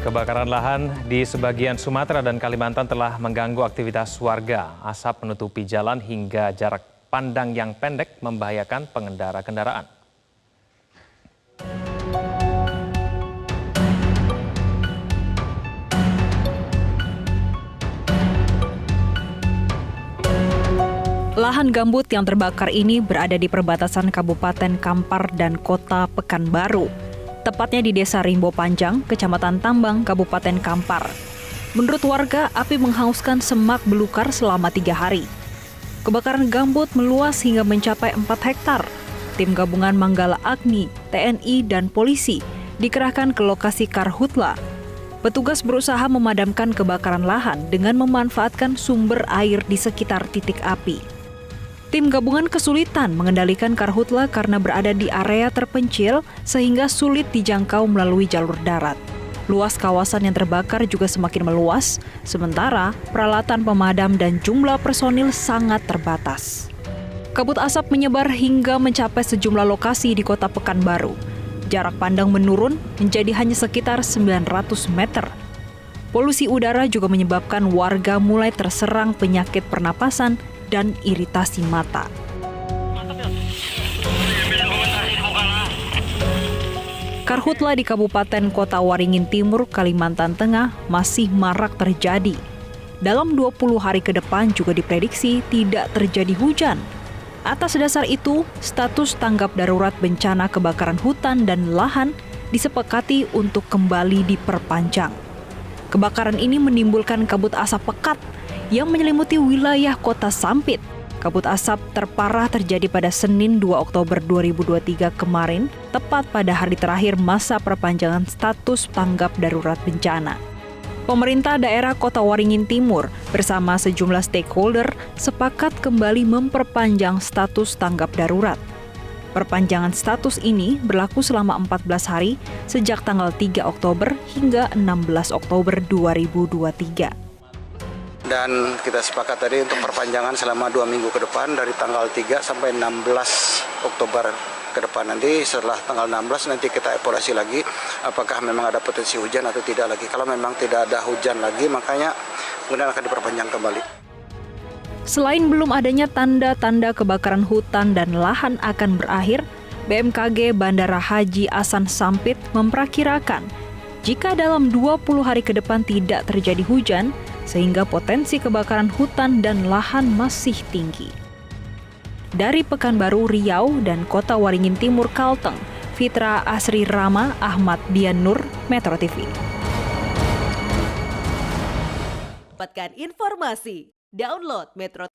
Kebakaran lahan di sebagian Sumatera dan Kalimantan telah mengganggu aktivitas warga. Asap menutupi jalan hingga jarak pandang yang pendek membahayakan pengendara kendaraan. Lahan gambut yang terbakar ini berada di perbatasan Kabupaten Kampar dan Kota Pekanbaru, tepatnya di Desa Rimbo Panjang, Kecamatan Tambang, Kabupaten Kampar. Menurut warga, api menghanguskan semak belukar selama 3 hari. Kebakaran gambut meluas hingga mencapai 4 hektar. Tim gabungan Manggala Agni, TNI, dan polisi dikerahkan ke lokasi karhutla. Petugas berusaha memadamkan kebakaran lahan dengan memanfaatkan sumber air di sekitar titik api. Tim gabungan kesulitan mengendalikan karhutla karena berada di area terpencil sehingga sulit dijangkau melalui jalur darat. Luas kawasan yang terbakar juga semakin meluas, sementara peralatan pemadam dan jumlah personil sangat terbatas. Kabut asap menyebar hingga mencapai sejumlah lokasi di Kota Pekanbaru. Jarak pandang menurun menjadi hanya sekitar 900 meter. Polusi udara juga menyebabkan warga mulai terserang penyakit pernapasan dan iritasi mata. Karhutla di Kabupaten Kota Waringin Timur, Kalimantan Tengah masih marak terjadi. Dalam 20 hari ke depan juga diprediksi tidak terjadi hujan. Atas dasar itu, status tanggap darurat bencana kebakaran hutan dan lahan disepakati untuk kembali diperpanjang. Kebakaran ini menimbulkan kabut asap pekat yang menyelimuti wilayah Kota Sampit. Kabut asap terparah terjadi pada Senin 2 Oktober 2023 kemarin, tepat pada hari terakhir masa perpanjangan status tanggap darurat bencana. Pemerintah daerah Kota Waringin Timur bersama sejumlah stakeholder sepakat kembali memperpanjang status tanggap darurat. Perpanjangan status ini berlaku selama 14 hari sejak tanggal 3 Oktober hingga 16 Oktober 2023. Dan kita sepakat tadi untuk perpanjangan selama 2 minggu ke depan dari tanggal 3 sampai 16 Oktober ke depan. Nanti setelah tanggal 16 nanti kita evaluasi lagi apakah memang ada potensi hujan atau tidak lagi. Kalau memang tidak ada hujan lagi, makanya kemudian akan diperpanjang kembali. Selain belum adanya tanda-tanda kebakaran hutan dan lahan akan berakhir, BMKG Bandara Haji Hasan Sampit memperkirakan jika dalam 20 hari ke depan tidak terjadi hujan, sehingga potensi kebakaran hutan dan lahan masih tinggi. Dari Pekanbaru, Riau, dan Kota Waringin Timur, Kalteng, Fitra Asri Rama, Ahmad Dian Nur, Metro TV. Dapatkan informasi, download Metro.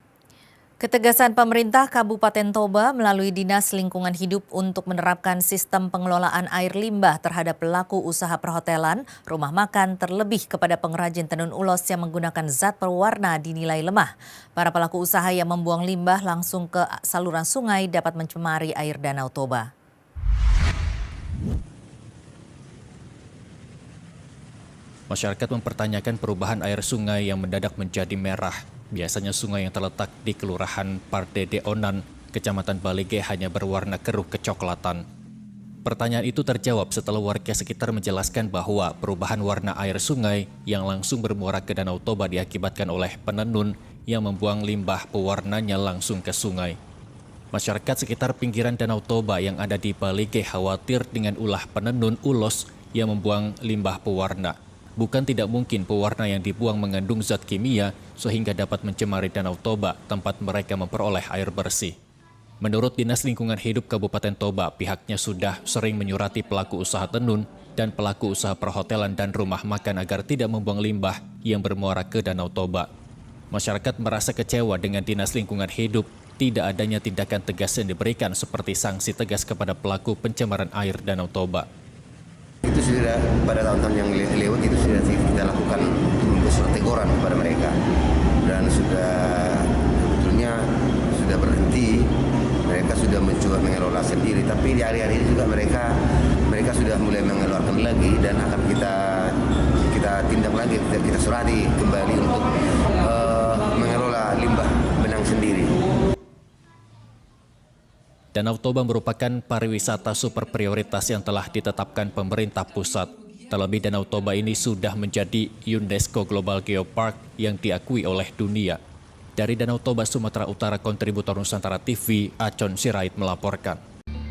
Ketegasan pemerintah Kabupaten Toba melalui Dinas Lingkungan Hidup untuk menerapkan sistem pengelolaan air limbah terhadap pelaku usaha perhotelan, rumah makan, terlebih kepada pengrajin tenun ulos yang menggunakan zat pewarna dinilai lemah. Para pelaku usaha yang membuang limbah langsung ke saluran sungai dapat mencemari air Danau Toba. Masyarakat mempertanyakan perubahan air sungai yang mendadak menjadi merah. Biasanya sungai yang terletak di Kelurahan Pardede Onan, Kecamatan Balige hanya berwarna keruh kecoklatan. Pertanyaan itu terjawab setelah warga sekitar menjelaskan bahwa perubahan warna air sungai yang langsung bermuara ke Danau Toba diakibatkan oleh penenun yang membuang limbah pewarnanya langsung ke sungai. Masyarakat sekitar pinggiran Danau Toba yang ada di Balige khawatir dengan ulah penenun ulos yang membuang limbah pewarna. Bukan tidak mungkin pewarna yang dibuang mengandung zat kimia sehingga dapat mencemari Danau Toba, tempat mereka memperoleh air bersih. Menurut Dinas Lingkungan Hidup Kabupaten Toba, pihaknya sudah sering menyurati pelaku usaha tenun dan pelaku usaha perhotelan dan rumah makan agar tidak membuang limbah yang bermuara ke Danau Toba. Masyarakat merasa kecewa dengan Dinas Lingkungan Hidup tidak adanya tindakan tegas yang diberikan seperti sanksi tegas kepada pelaku pencemaran air Danau Toba. Itu sudah pada tahun-tahun yang lewat itu sudah kita lakukan surat teguran kepada mereka dan sebetulnya sudah berhenti, mereka sudah mencoba mengelola sendiri, tapi di hari-hari ini juga mereka sudah mulai mengeluarkan lagi dan akan kita tindak lagi, kita surati kembali untuk mengelola limbah benang sendiri. Danau Toba merupakan pariwisata super prioritas yang telah ditetapkan pemerintah pusat. Terlebih Danau Toba ini sudah menjadi UNESCO Global Geopark yang diakui oleh dunia. Dari Danau Toba, Sumatera Utara, kontributor Nusantara TV, Acon Sirait melaporkan.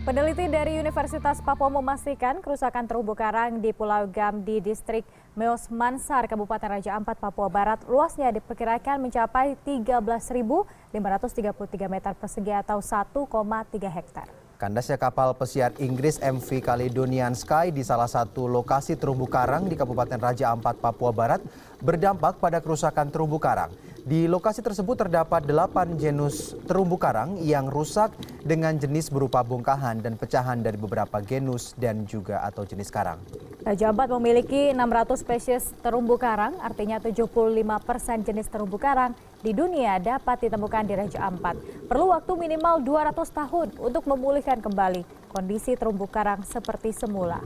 Peneliti dari Universitas Papua memastikan kerusakan terumbu karang di Pulau Gam di distrik Meos Mansar, Kabupaten Raja Ampat, Papua Barat, luasnya diperkirakan mencapai 13.533 meter persegi atau 1,3 hektar. Kandasnya kapal pesiar Inggris MV Caledonian Sky di salah satu lokasi terumbu karang di Kabupaten Raja Ampat, Papua Barat berdampak pada kerusakan terumbu karang. Di lokasi tersebut terdapat 8 genus terumbu karang yang rusak dengan jenis berupa bongkahan dan pecahan dari beberapa genus dan juga atau jenis karang. Raja Ampat memiliki 600 spesies terumbu karang, artinya 75% jenis terumbu karang di dunia dapat ditemukan di Raja Ampat. Perlu waktu minimal 200 tahun untuk memulihkan kembali kondisi terumbu karang seperti semula.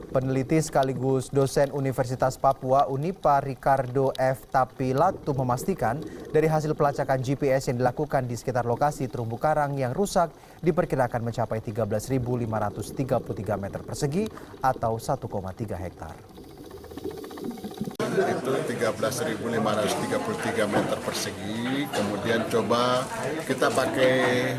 Peneliti sekaligus dosen Universitas Papua Unipa Ricardo F. Tapilatu memastikan dari hasil pelacakan GPS yang dilakukan di sekitar lokasi terumbu karang yang rusak diperkirakan mencapai 13.533 meter persegi atau 1,3 hektar. Itu 13.533 meter persegi, kemudian coba kita pakai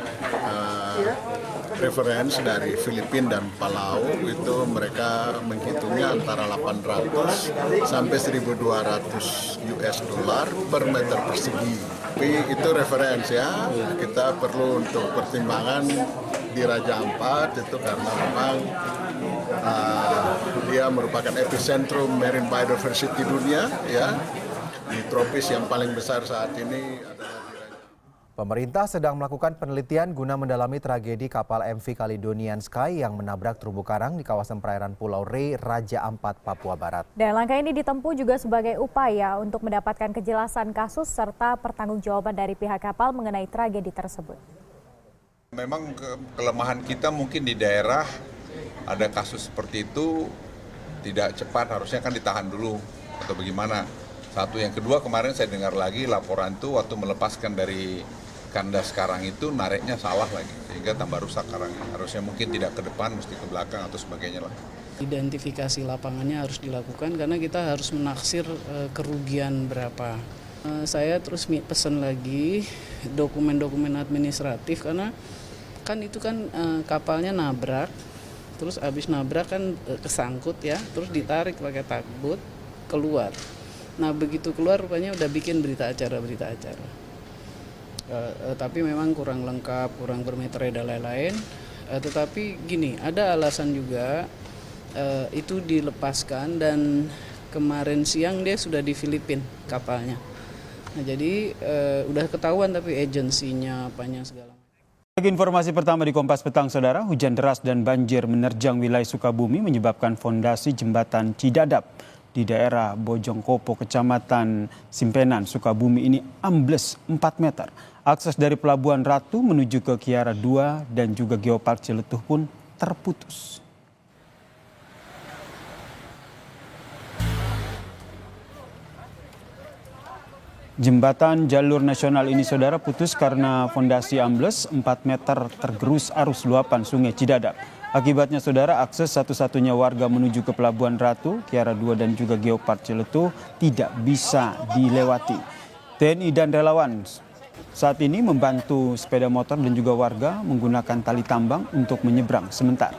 referensi dari Filipina dan Palau, itu mereka menghitungnya antara 800 sampai 1.200 US dollar per meter persegi. Tapi itu referensi ya, kita perlu untuk pertimbangan di Raja Ampat itu karena memang dia merupakan epicentrum marine biodiversity dunia ya. Di tropis yang paling besar saat ini adalah di Raja. Pemerintah sedang melakukan penelitian guna mendalami tragedi kapal MV Caledonian Sky yang menabrak terumbu karang di kawasan perairan Pulau Rei, Raja Ampat, Papua Barat. Dan langkah ini ditempuh juga sebagai upaya untuk mendapatkan kejelasan kasus serta pertanggungjawaban dari pihak kapal mengenai tragedi tersebut. Memang kelemahan kita mungkin di daerah ada kasus seperti itu tidak cepat, harusnya kan ditahan dulu atau bagaimana. Satu, yang kedua kemarin saya dengar lagi laporan itu waktu melepaskan dari kandas karang itu nariknya salah lagi sehingga tambah rusak karangnya. Harusnya mungkin tidak ke depan, mesti ke belakang atau sebagainya lah. Identifikasi lapangannya harus dilakukan karena kita harus menaksir kerugian berapa. Saya terus pesan lagi dokumen-dokumen administratif karena kan itu kan kapalnya nabrak, terus abis nabrak kan kesangkut ya, terus ditarik pakai tugboat keluar. Nah begitu keluar rupanya udah bikin berita acara. Tapi memang kurang lengkap, kurang bermeterai dan lain-lain. Tetapi gini, ada alasan juga itu dilepaskan dan kemarin siang dia sudah di Filipina kapalnya. Nah jadi udah ketahuan tapi agensinya apanya segala. Informasi pertama di Kompas Petang, Saudara, hujan deras dan banjir menerjang wilayah Sukabumi menyebabkan fondasi jembatan Cidadap di daerah Bojongkopo, Kecamatan Simpenan, Sukabumi ini ambles 4 meter. Akses dari Pelabuhan Ratu menuju ke Kiara 2 dan juga Geopark Ciletuh pun terputus. Jembatan jalur nasional ini, Saudara, putus karena fondasi ambles 4 meter tergerus arus luapan Sungai Cidadap. Akibatnya, Saudara, akses satu-satunya warga menuju ke Pelabuhan Ratu, Kiara 2 dan juga Geopark Ciletuh tidak bisa dilewati. TNI dan relawan saat ini membantu sepeda motor dan juga warga menggunakan tali tambang untuk menyeberang sementara.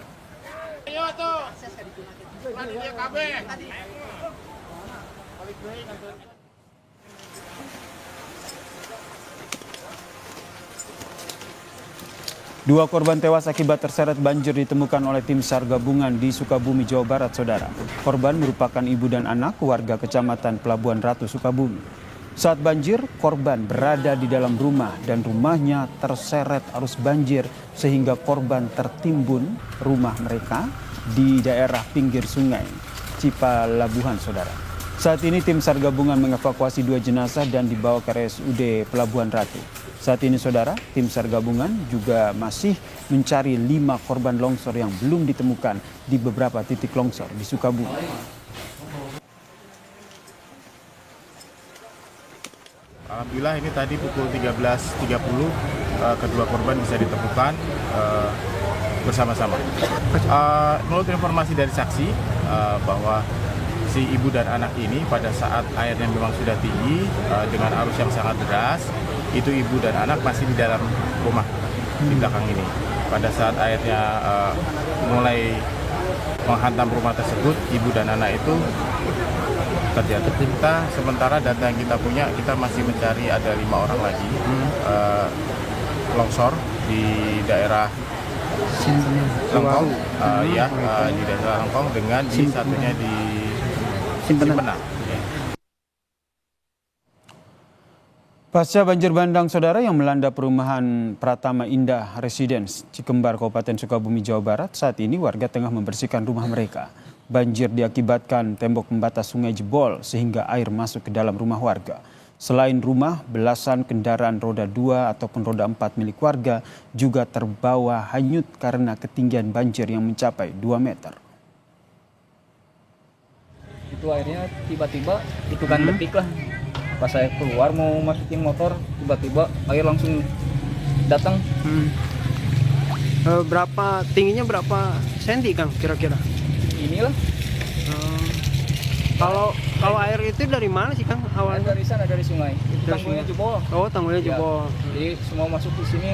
Dua korban tewas akibat terseret banjir ditemukan oleh tim SAR gabungan di Sukabumi, Jawa Barat, Saudara. Korban merupakan ibu dan anak warga Kecamatan Pelabuhan Ratu, Sukabumi. Saat banjir, korban berada di dalam rumah dan rumahnya terseret arus banjir sehingga korban tertimbun rumah mereka di daerah pinggir sungai Cipalabuhan, Saudara. Saat ini tim SAR gabungan mengevakuasi 2 jenazah dan dibawa ke RSUD Pelabuhan Ratu. Saat ini, Saudara, tim SAR gabungan juga masih mencari 5 korban longsor yang belum ditemukan di beberapa titik longsor di Sukabumi. Alhamdulillah ini tadi pukul 13.30 kedua korban bisa ditemukan bersama-sama. Menurut informasi dari saksi, bahwa si ibu dan anak ini pada saat airnya memang sudah tinggi dengan arus yang sangat deras, itu ibu dan anak masih di dalam rumah di belakang ini. Pada saat airnya mulai menghantam rumah tersebut, ibu dan anak itu terjatuh. Kita sementara data yang kita punya, kita masih mencari ada 5 orang lagi longsor di daerah Lengkong, di daerah Lengkong dengan di satunya di Simpenan. Pasca banjir bandang saudara yang melanda perumahan Pratama Indah Residence Cikembar, Kabupaten Sukabumi, Jawa Barat, saat ini warga tengah membersihkan rumah mereka. Banjir diakibatkan tembok pembatas sungai jebol sehingga air masuk ke dalam rumah warga. Selain rumah, belasan kendaraan roda 2 ataupun roda 4 milik warga juga terbawa hanyut karena ketinggian banjir yang mencapai 2 meter. Itu airnya tiba-tiba itu kan detik lah. Pas saya keluar mau masukin motor, tiba-tiba air langsung datang. Berapa tingginya, berapa senti Kang kira-kira? Inilah. Kalau air itu dari mana sih Kang awalnya? Dari sana, dari sungai. Tanggulnya jebol. Oh, tanggulnya jebol. Jadi semua masuk di sini.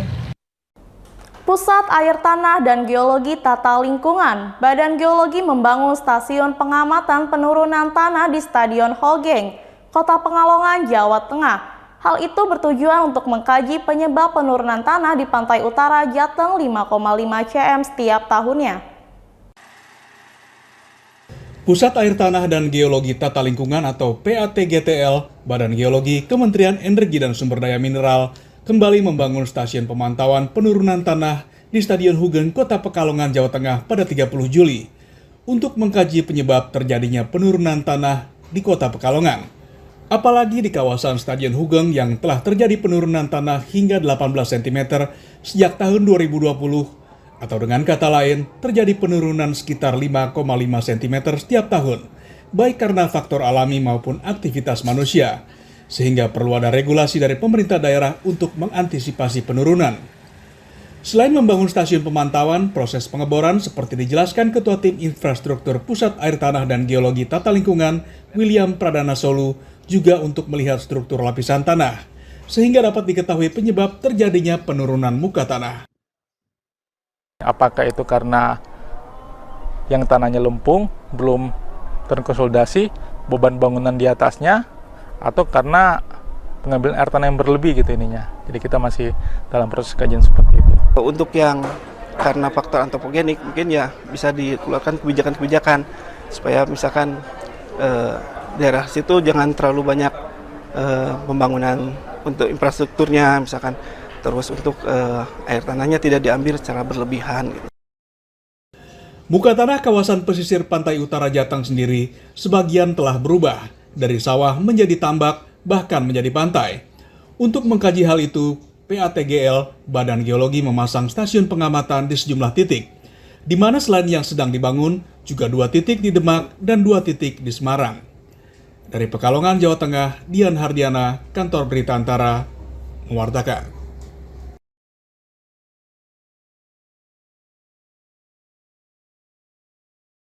Pusat Air Tanah dan Geologi Tata Lingkungan, Badan Geologi membangun stasiun pengamatan penurunan tanah di Stadion Hogeng, Kota Pekalongan, Jawa Tengah. Hal itu bertujuan untuk mengkaji penyebab penurunan tanah di pantai utara Jateng 5,5 cm setiap tahunnya. Pusat Air Tanah dan Geologi Tata Lingkungan atau PATGTL, Badan Geologi, Kementerian Energi dan Sumber Daya Mineral, kembali membangun stasiun pemantauan penurunan tanah di Stadion Hugeng, Kota Pekalongan, Jawa Tengah pada 30 Juli untuk mengkaji penyebab terjadinya penurunan tanah di Kota Pekalongan. Apalagi di kawasan Stadion Hugeng yang telah terjadi penurunan tanah hingga 18 cm sejak tahun 2020, atau dengan kata lain, terjadi penurunan sekitar 5,5 cm setiap tahun, baik karena faktor alami maupun aktivitas manusia, sehingga perlu ada regulasi dari pemerintah daerah untuk mengantisipasi penurunan. Selain membangun stasiun pemantauan, proses pengeboran seperti dijelaskan Ketua Tim Infrastruktur Pusat Air Tanah dan Geologi Tata Lingkungan, William Pradana Solu, juga untuk melihat struktur lapisan tanah, sehingga dapat diketahui penyebab terjadinya penurunan muka tanah. Apakah itu karena yang tanahnya lempung, belum terkonsolidasi, beban bangunan di atasnya, atau karena pengambilan air tanah yang berlebih gitu ininya. Jadi kita masih dalam proses kajian seperti itu. Untuk yang karena faktor antropogenik mungkin ya bisa dikeluarkan kebijakan-kebijakan supaya misalkan daerah situ jangan terlalu banyak pembangunan untuk infrastrukturnya misalkan, terus untuk air tanahnya tidak diambil secara berlebihan. Muka tanah kawasan pesisir pantai utara Jateng sendiri sebagian telah berubah dari sawah menjadi tambak bahkan menjadi pantai. Untuk mengkaji hal itu, PATGL, Badan Geologi memasang stasiun pengamatan di sejumlah titik, di mana selain yang sedang dibangun, juga 2 titik di Demak dan 2 titik di Semarang. Dari Pekalongan, Jawa Tengah, Dian Hardiana, Kantor Berita Antara, mewartakan.